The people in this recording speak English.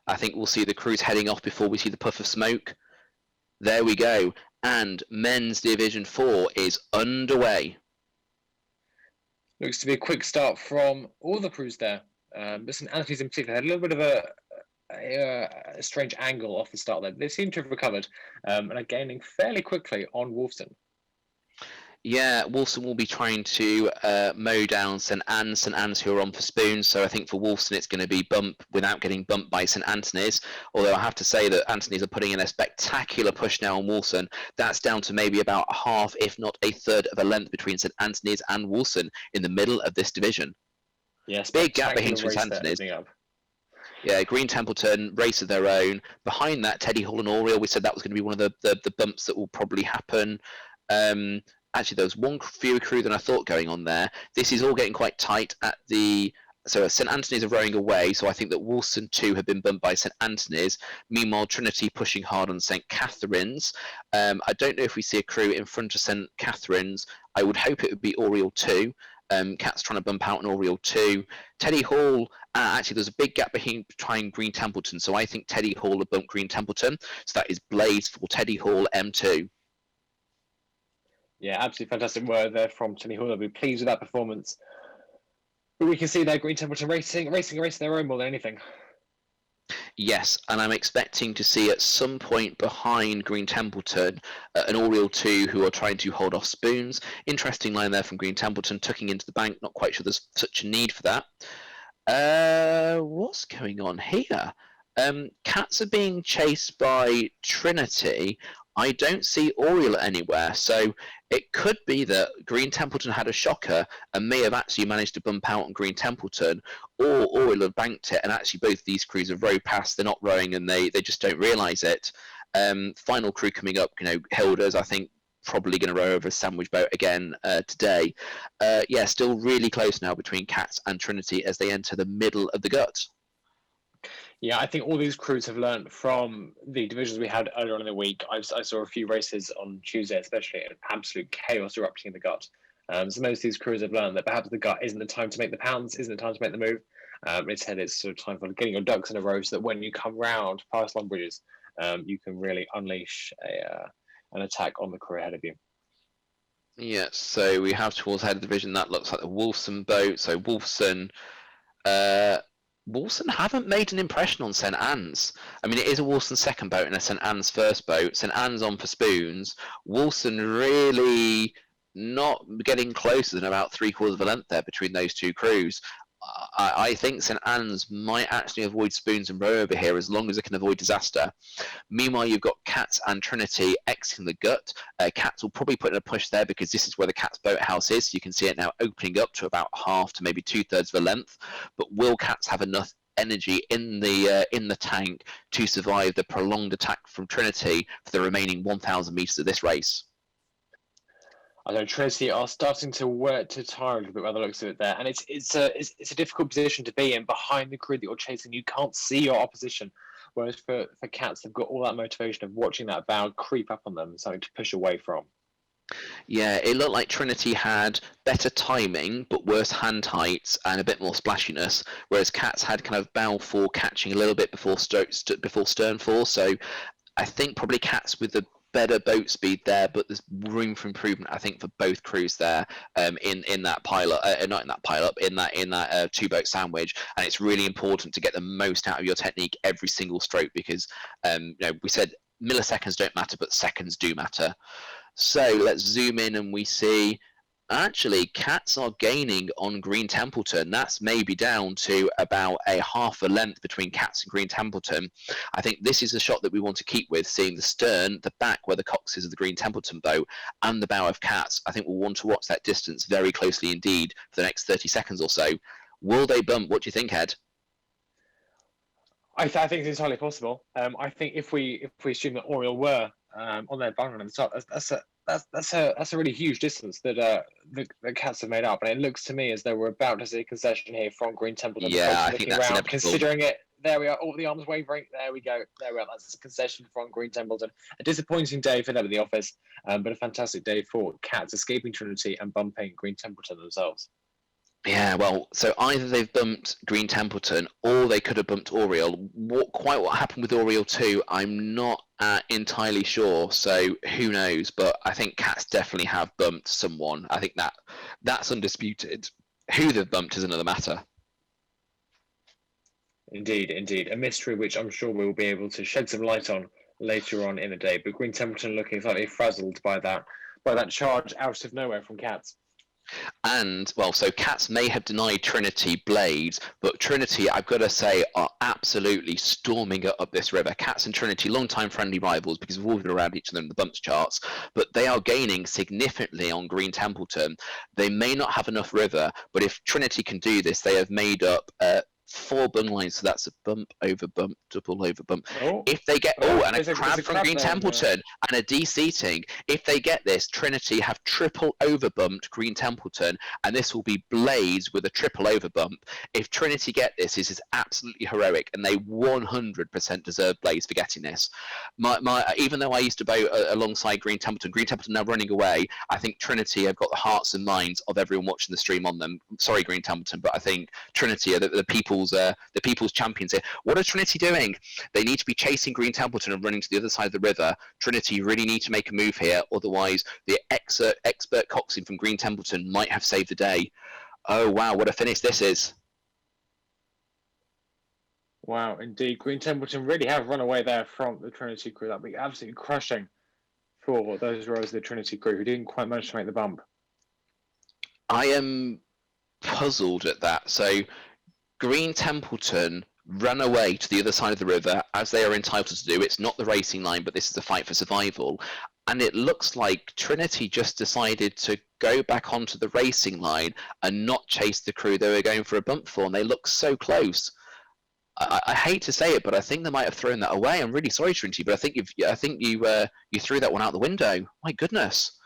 I think we'll see the crews heading off before we see the puff of smoke. There we go. And men's Division 4 is underway. Looks to be a quick start from all the crews there. But St Anthony's in particular had a little bit of a strange angle off the start there. They seem to have recovered and are gaining fairly quickly on Wolfson. Yeah, Wolfson will be trying to mow down St Anne's who are on for spoons. So I think for Wolfson it's going to be bump without getting bumped by St Anthony's. Although I have to say that Anthony's are putting in a spectacular push now on Wolfson. That's down to maybe about half, if not a third of a length between St Anthony's and Wolfson in the middle of this division. Yes, big gap behind St Anthony's. Yeah, Green Templeton, race of their own. Behind that, Teddy Hall and Oriel, we said that was going to be one of the bumps that will probably happen. Actually, there was one fewer crew than I thought going on there. This is all getting quite tight at the... So St Anthony's are rowing away, so I think that Wolfson 2 have been bumped by St Anthony's. Meanwhile, Trinity pushing hard on St Catherine's. I don't know if we see a crew in front of St Catherine's. I would hope it would be Oriel 2. Cat's trying to bump out an Oriel 2. Teddy Hall, actually there's a big gap behind Green Templeton, so I think Teddy Hall will bump Green Templeton. So that is Blaze for Teddy Hall M2. Yeah, absolutely fantastic word there from Teddy Hall. I'll be pleased with that performance. But we can see there Green Templeton racing a race of their own more than anything. Yes, and I'm expecting to see at some point behind Green Templeton an Oriel 2 who are trying to hold off spoons. Interesting line there from Green Templeton, tucking into the bank. Not quite sure there's such a need for that. What's going on here? Cats are being chased by Trinity. I don't see Oriel anywhere, so it could be that Green Templeton had a shocker and may have actually managed to bump out on Green Templeton, or Oriel have banked it and actually both these crews have rowed past. They're not rowing and they just don't realise it. Final crew coming up, Hilda's, I think, probably going to row over a sandwich boat again today. Yeah, still really close now between Cats and Trinity as they enter the middle of the gut. Yeah, I think all these crews have learned from the divisions we had earlier on in the week. I saw a few races on Tuesday, especially, and absolute chaos erupting in the gut. So most of these crews have learned that perhaps the gut isn't the time to make the pounds, isn't the time to make the move. Instead, it's sort of time for getting your ducks in a row so that when you come round past long bridges, you can really unleash an attack on the crew ahead of you. Yeah, so we have towards head of the division, that looks like the Wolfson boat. So Wolfson haven't made an impression on St Anne's. I mean, it is a Wolfson second boat and a St Anne's first boat. St Anne's on for spoons. Wolfson really not getting closer than about 3/4 of a length there between those two crews. I think St Anne's might actually avoid spoons and row over here as long as it can avoid disaster. Meanwhile, you've got Cats and Trinity exiting the gut. Cats will probably put in a push there because this is where the Cats boathouse is. You can see it now opening up to about half to maybe 2/3 of a length. But will Cats have enough energy in the tank to survive the prolonged attack from Trinity for the remaining 1,000 meters of this race? I know Trinity are starting to work to tire a little bit by the looks of it there, and it's a difficult position to be in behind the crew that you're chasing. You can't see your opposition, whereas for Cats, they've got all that motivation of watching that bow creep up on them and something to push away from. Yeah, it looked like Trinity had better timing, but worse hand heights and a bit more splashiness, whereas Cats had kind of bow four catching a little bit before stern four. So I think probably Cats with the better boat speed there, but there's room for improvement, I think, for both crews there in that pilot, not in that pilot, in that two boat sandwich. And it's really important to get the most out of your technique every single stroke because we said milliseconds don't matter, but seconds do matter. So let's zoom in and we see actually Cats are gaining on Green Templeton. That's maybe down to about a half a length between Cats and Green Templeton. I think this is a shot that we want to keep with, seeing the stern, the back where the cox is of the Green Templeton boat, and the bow of Cats. I think we'll want to watch that distance very closely indeed for the next 30 seconds or so. Will they bump? What do you think, Ed? I think it's entirely possible. I think if we assume that Oriel were on their bung at the top, that's a really huge distance that the Cats have made up, and it looks to me as though we're about to see a concession here from Green Templeton. Yeah, I think that's inevitable. Considering it, there we are. All the arms wavering. There we go. There we are. That's a concession from Green Templeton. A disappointing day for them at the office, but a fantastic day for Cats escaping Trinity and bumping Green Templeton themselves. Yeah, well, so either they've bumped Green Templeton or they could have bumped Oriel. What happened with Oriel 2, I'm not entirely sure. So who knows? But I think Cats definitely have bumped someone. I think that's undisputed. Who they've bumped is another matter. Indeed, indeed. A mystery which I'm sure we'll be able to shed some light on later on in the day. But Green Templeton looking slightly frazzled by that charge out of nowhere from Cats. And well, so Cats may have denied Trinity blades, but Trinity, I've got to say, are absolutely storming up this river. Cats and Trinity, long-time friendly rivals because we've all been around each other in the bumps charts, but they are gaining significantly on Green Templeton. They may not have enough river, but if Trinity can do this, they have made up 4 bung lines, so that's a bump over bump, double over bump. If they get and a crab from Green Templeton and a de-seating, if they get this, Trinity have triple over bumped Green Templeton, and this will be blades with a triple over bump. If Trinity get this is absolutely heroic, and they 100% deserve blades for getting this. Even though I used to bow alongside Green Templeton now running away, I think Trinity have got the hearts and minds of everyone watching the stream on them. Sorry, Green Templeton, but I think Trinity are the people's champions here. What are Trinity doing? They need to be chasing Green Templeton and running to the other side of the river. Trinity really need to make a move here, otherwise the expert coxing from Green Templeton might have saved the day. Oh wow, what a finish this is. Wow, indeed. Green Templeton really have run away there from the Trinity crew. That'd be absolutely crushing for those rowers of the Trinity crew who didn't quite manage to make the bump. I am puzzled at that. So Green Templeton ran away to the other side of the river, as they are entitled to do. It's not the racing line, but this is a fight for survival. And it looks like Trinity just decided to go back onto the racing line and not chase the crew they were going for a bump for, and they look so close. I hate to say it, but I think they might have thrown that away. I'm really sorry, Trinity, but I think you threw that one out the window. My goodness.